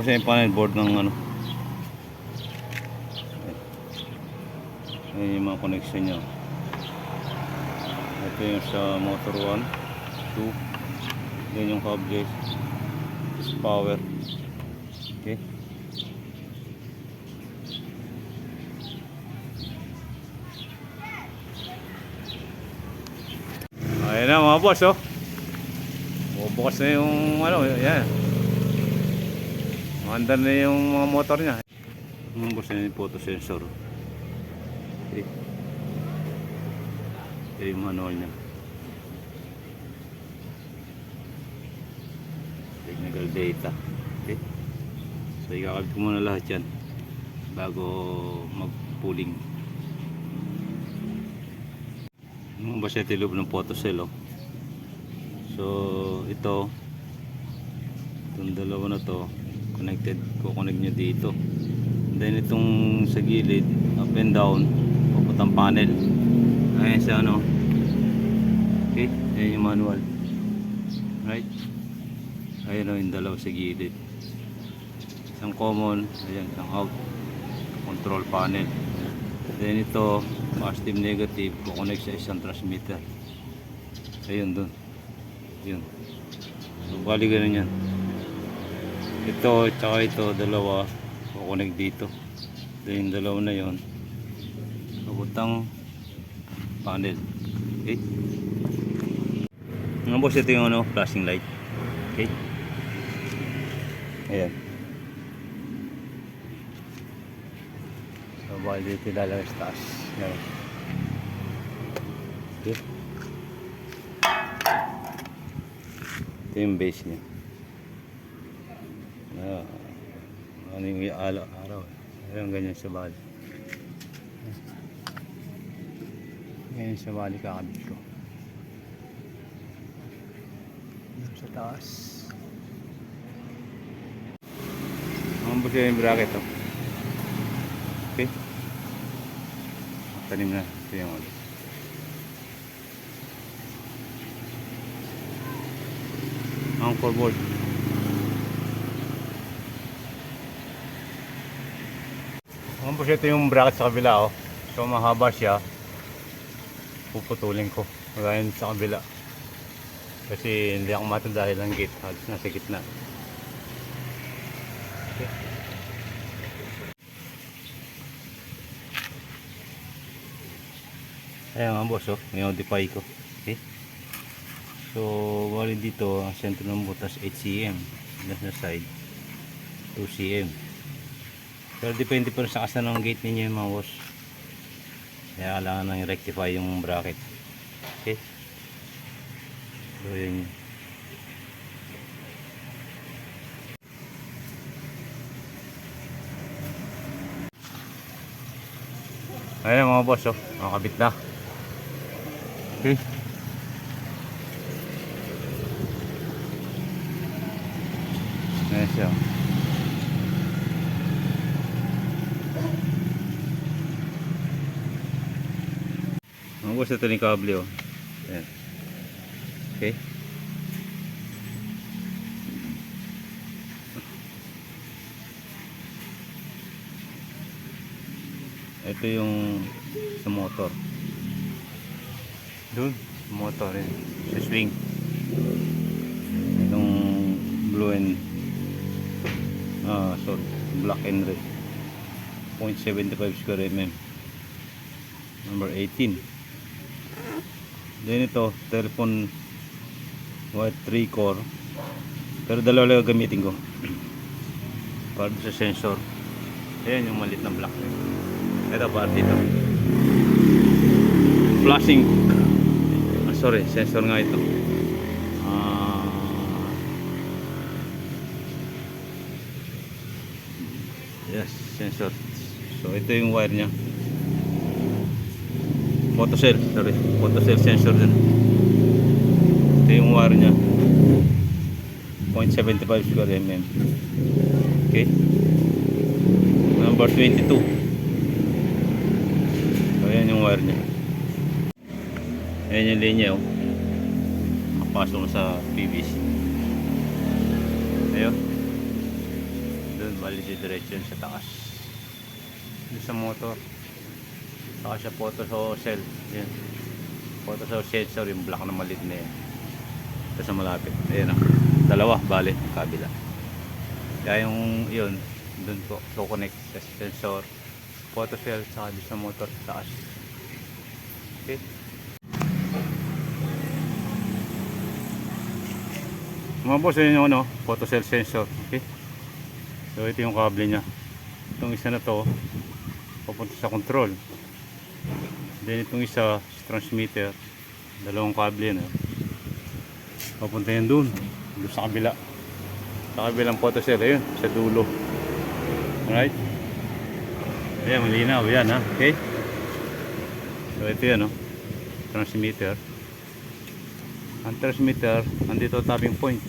sa yung panel board ng ano. Ayan yung mga connection nyo. Ito yung sa motor 1, 2. Yan yung cable. This power. Okay. Ayan na mga boss, oh. Bukas na yung ano, yan. Mandar na yung mga motor niya. Bukas na yung photo sensor. Okay. Ito yung manual niya. Technical data. Okay. So ikakabit ko muna lahat yan bago mag-pulling. Yung ba siya tilob ng photocell, oh. So itong dalawa na to connected, kukonect nyo dito. And then itong sa gilid up and down papuntang panel. Ayan sa ano. Okay, ayan yung manual. Right, ayan o yung dalawa sa gilid. Isang common, ayan, isang out, control panel. Then ito positive negative, kukonect sa isang transmitter. Ayun dun, yun. So bali ganun yan. Ito tsaka ito dalawa kukonect dito. Then yung dalawa na yon papuntang panel. Okay, mga boss, ito yung ano, flashing light. Okay, ayan. So bali dito lalagay sa taas. Ayan. Okay, ito yung base niya. Ano yung araw. Ayan, ganyan sa bali. Ganyan sa bali kakabit ko. Sa taas. Ang busi yung bracket, oh. Okay, tanim na. Ito yung ulit. Anchor board. Ang busi, ito yung bracket sa kabila, oh. So mahaba siya, puputulin ko ngayon sa kabila kasi hindi ako matag dahil ang gate halos nasa gitna. Okay. Ayan mga boss, oh, i-modify ko. Okay, so bali dito ang sentro ng butas 8 cm, nasa side 2 cm. Pero depende pa rin sa kasa ng gate ninyo mga boss, kaya kailangan nang i-rectify yung bracket. Okay, so yun. Ayan mga boss, oh, makakabit na. Okay, ayan siya. Mga boss, ito yung kable, oh. Ayan. Okay, ito yung sa motor doon, motor yun, sa swing. Itong blue and sorry, black and red 0.75 square mm, number 18. Then ito telephone white 3 core, pero dalawa lang gamitin ko para sa sensor. Ayan yung maliit na black. Ito part dito flashing, sorry, sensor nga ito. Yes, sensor. So ito yung wire nya, photocell, sorry, photocell sensor din. Ito yung wire nya 0.75 square mm. Okay, number 22. So ayan yung wire nya. Ayan yung linya, oh. Nakapasok sa PVC. Ayun. bali si diretso yun sa taas. Yung sa motor, saka siya photo cell. Yan, photo sensor, yung black na maliit na yan. Ito sa malapit, ayan o, dalawa bali kabila. Kaya yung yun dun po so connect sa sensor, photo cell, saka sa motor sa taas. Okay, mga boss, yun yung ano, photo cell sensor. Okay, so ito yung kable nya. Itong isa na to papunta sa control, then itong isa sa transmitter. Dalawang kable yan, papunta yan dun sa kabila, sa kabilang photo cell. Ayun sa dulo. Alright, ayan, malinaw yan ha. Okay, so ito yan transmitter. Ang transmitter nandito tapping point,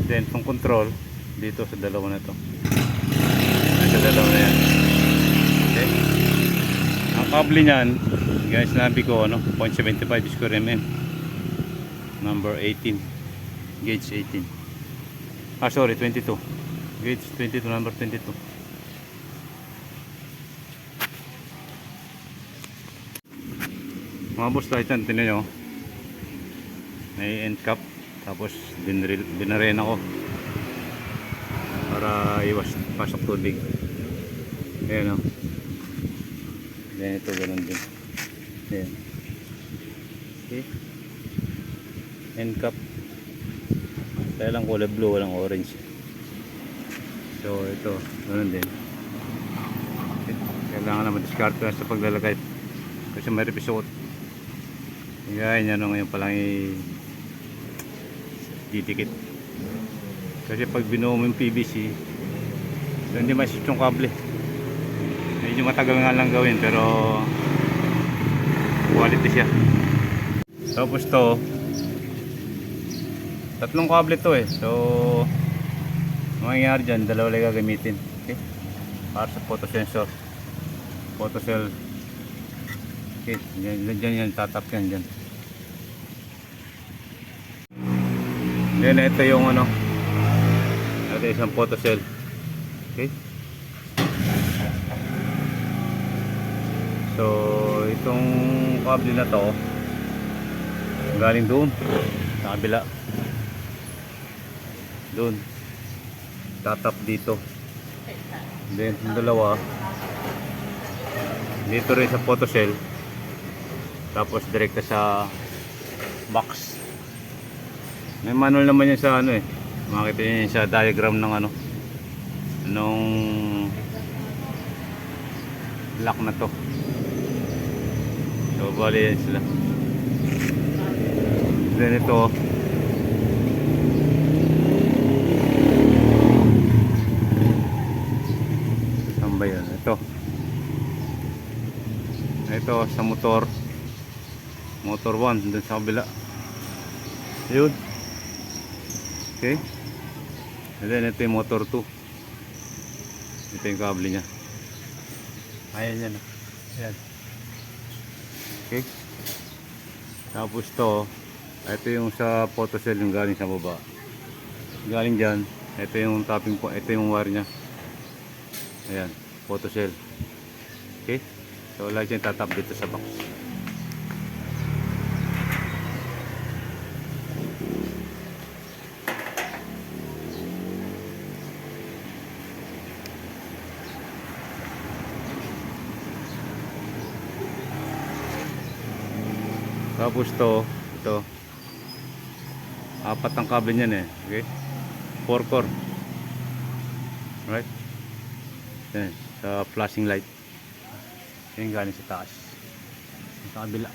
then itong control dito sa dalawa na to, sa dalawa na yan. Okay, ang kable nyan guys, sinabi ko 0.75 square mm, number 18, gauge 18, sorry 22, gauge 22, number 22. Mga boss, kahit yan, tinan nyo, may end cap, tapos binarena ko para iwas pasok tubig. Ayan then ito ganun din. Ayan, okay, end cap, kaya lang kulay blue, walang orange. So ito ganun din. Okay, kailangan naman discard na sa paglalagay kasi may repisot. Gaya niya ngayon palang didikit, kasi pag binuo mo yung PVC so hindi masisip yung kable. Medyo matagal nga lang gawin pero quality siya. Tapos to, tatlong kable to so mangyayari dyan, dalawa lang gagamitin. Okay, para sa photo sensor, photo cell. Okay, dyan yan, tatap yan dyan. Then ito yung ito isang photo cell. Okay, so itong kable na to galing doon sa kabila, doon tatap dito, then yung dalawa dito rin sa photo cell, tapos direkta sa box. May manual naman yan sa makikita niyo sa diagram ng nung lock na to. So bali yan sila. Then ito saan ba yan? Ito sa motor 1 dun sa kabila yun. Okay, and then ito yung motor 2, ito yung kable nya. Ayan yan ayan. Okay, tapos to, ito yung sa photo cell, yung galing sa baba, galing dyan. Ito yung tapping point, ito yung wire nya. Ayan, photo cell. Okay, so lahat yung tatap dito sa box. Tapos ito apat ang kable niyan okay, 4 core. Right, yan, sa flashing light yan galing sa taas sa kabila.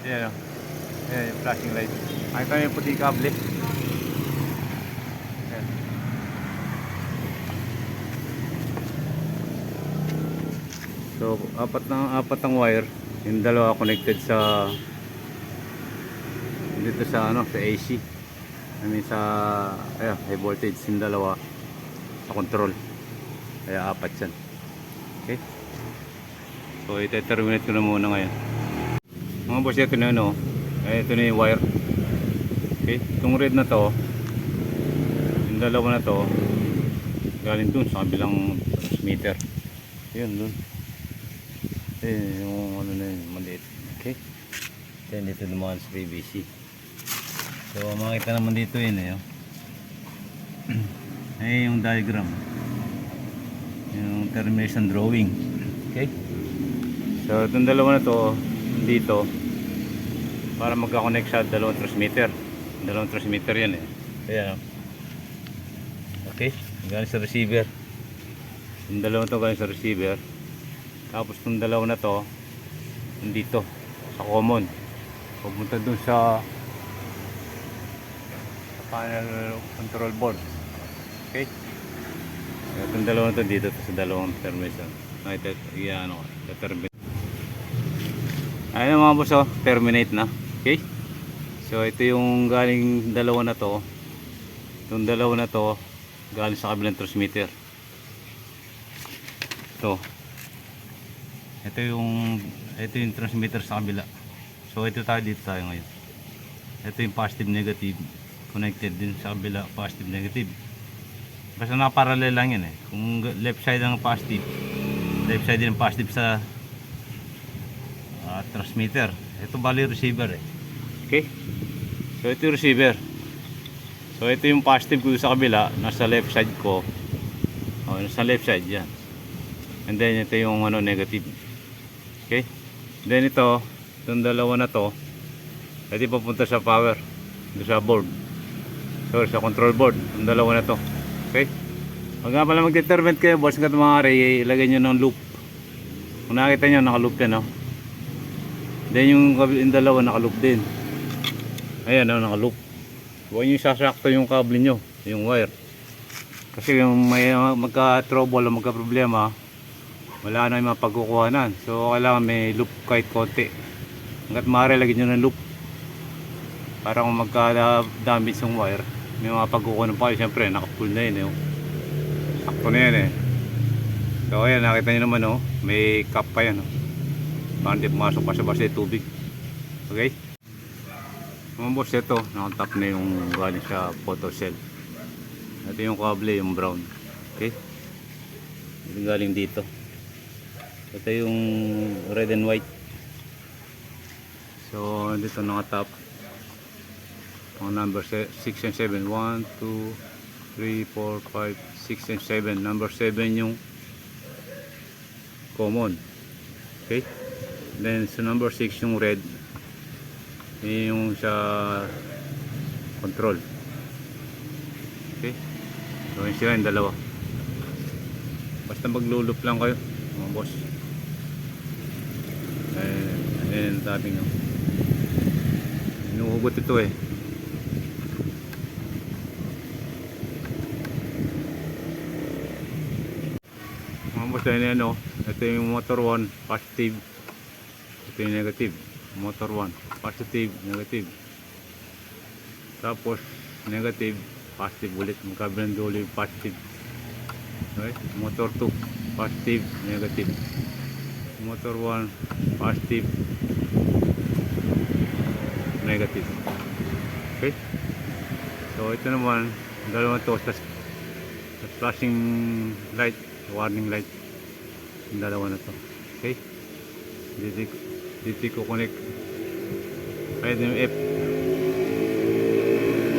Yan yan yung flashing light. Ay kami yung puti kable. Yan. So apat ang wire, yung dalawa connected sa dito sa sa AC, I mean sa high voltage, yung dalawa sa control, kaya apat yan. Okay, so ite-terminate ko na muna ngayon mga boss. Ito na ito na yung wire, Okay, itong red na to, yung dalawa na to, galing dun sa kabilang transmitter. Yun dun. Yung ano na yun, maliit. Okay. Then dito naman sa PVC. So makita naman dito yun eh. Yung diagram. Yung termination drawing. Okay. So itong dalawa na to, dito, para magka-connect sa dalawang transmitter. Dalawang transmitter yan eh. Ayan. Okay. Galing sa receiver. Yung dalawa to galing sa receiver. Tapos itong dalawa na to, dito, sa common. Pupunta dun sa panel control board. Okay. Itong dalawa na to dito sa dalawang termination. Ano, terminate. Ayun mga boss, oh, terminate na. Okay. So ito yung galing dalawa na to. Itong dalawa na to galing sa kabilang transmitter. Ito yung transmitter sa kabila. So ito dito tayo ngayon. Ito yung positive negative connected din sa kabila, positive negative. Basta nakaparallel lang yan eh. Kung left side ang positive, left side din ang positive sa transmitter. Ito bali receiver eh. Okay? So ito yung receiver. So ito yung positive ko sa kabila, nasa left side ko. Oh, nasa left side yan. And then ito yung ano, negative. Okay? Then itong dalawa na to, ito papunta sa power, sa board. So sa control board, yung dalawa na to. Okay? Pag nga pala mag-determine kayo, boss, ng mga ilagay nyo ng loop. Kung nakita nyo, naka-loop yan, no? Then yung dalawa naka-loop din. Ayan, no, naka-loop. Huwag nyo sasakto yung kable nyo, yung wire. Kasi yung may magka-trouble o magka-problema, wala na yung mga pagkukuhanan. So kailangan may loop kahit konti. Hanggat maaari, lagyan nyo ng loop. Para kung magka-damage yung wire, may mga pagkukuhanan pa kayo. Siyempre, naka-full na yun. Sakto na yan eh. So ayan, nakita nyo naman, oh, may cap pa yan. Para hindi pumasok pa sa base tubig. Okay? Mga boss, ito, nakatap na yung galing sa photo cell. Ito yung kable, yung brown. Okay? Ito galing dito. Ito yung red and white. So dito nakatap ang number 6 and 7. 1, 2, 3, 4, 5, 6 and 7. Number 7 yung common. Okay? Then sa number 6 yung red, yung sa control. Okay? So yun sila yung dalawa. Basta maglulup lang kayo mga boss. Ayan ang tabi nyo. Inuhugot ito eh. Mga boss, ayan o. Ito yung motor 1 positive, ito yung negative. Motor 1 positive, negative. Tapos negative, positive ulit. Magkabilang dulo yung positive. Okay? Motor 2 positive, negative. Motor 1 positive, negative. Okay? So ito naman, dalawa to sa flashing light, warning light. Yung dalawa na to. Okay? Dito ko connect. Pwede yung F.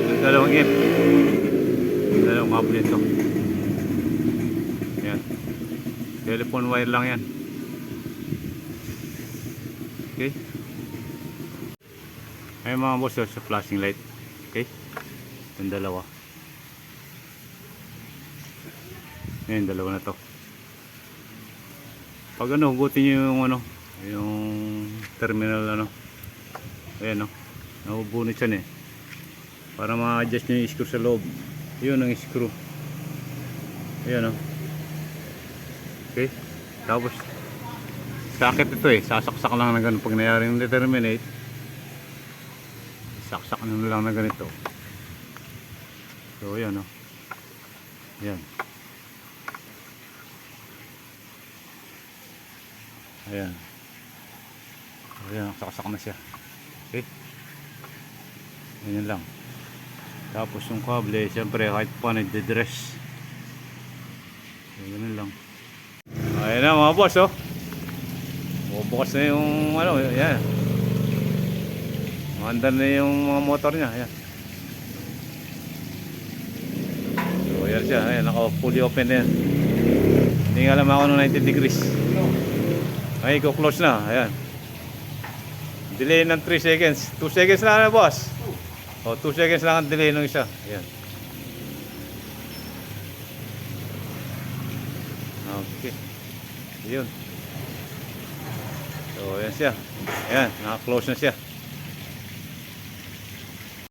Yung dalawang F. Yung dalawang cable ito. Yan. Telephone wire lang yan. Okay? Ayun mga boss, sa flashing light. Okay? Yung dalawa. Ayun, dalawa na to. Pag ano, hugutin nyo yung ano, yung terminal ano. Ayan, no? Nabubunit yan eh. Para ma-adjust nyo yung screw sa loob. Yun ang screw. Ayan, no? Okay? Tapos sakit ito eh, sasaksak lang na ganun. Pag nangyari yung determinate, saksak nyo lang na ganito. So ayan, no? Ayan. Ayan. Ayan, saksak na siya. Okay? Ayan lang. Tapos yung kable, siyempre kahit pa nagdidress. So, ganun lang. Ayan na mga boss, oh. Bubukas na yung ano, yan. Maandar na yung mga motor niya, yan. So, yan siya, ayan, naka fully open na yan. Hindi nga alam ako ng 90 degrees. Ay, close na, ayan. Delay ng 3 seconds. 2 seconds lang na, boss. O, 2 seconds lang ang delay ng isa. Ayan. Okay. Yun. So, ayan siya. Ayan, naka-close na siya.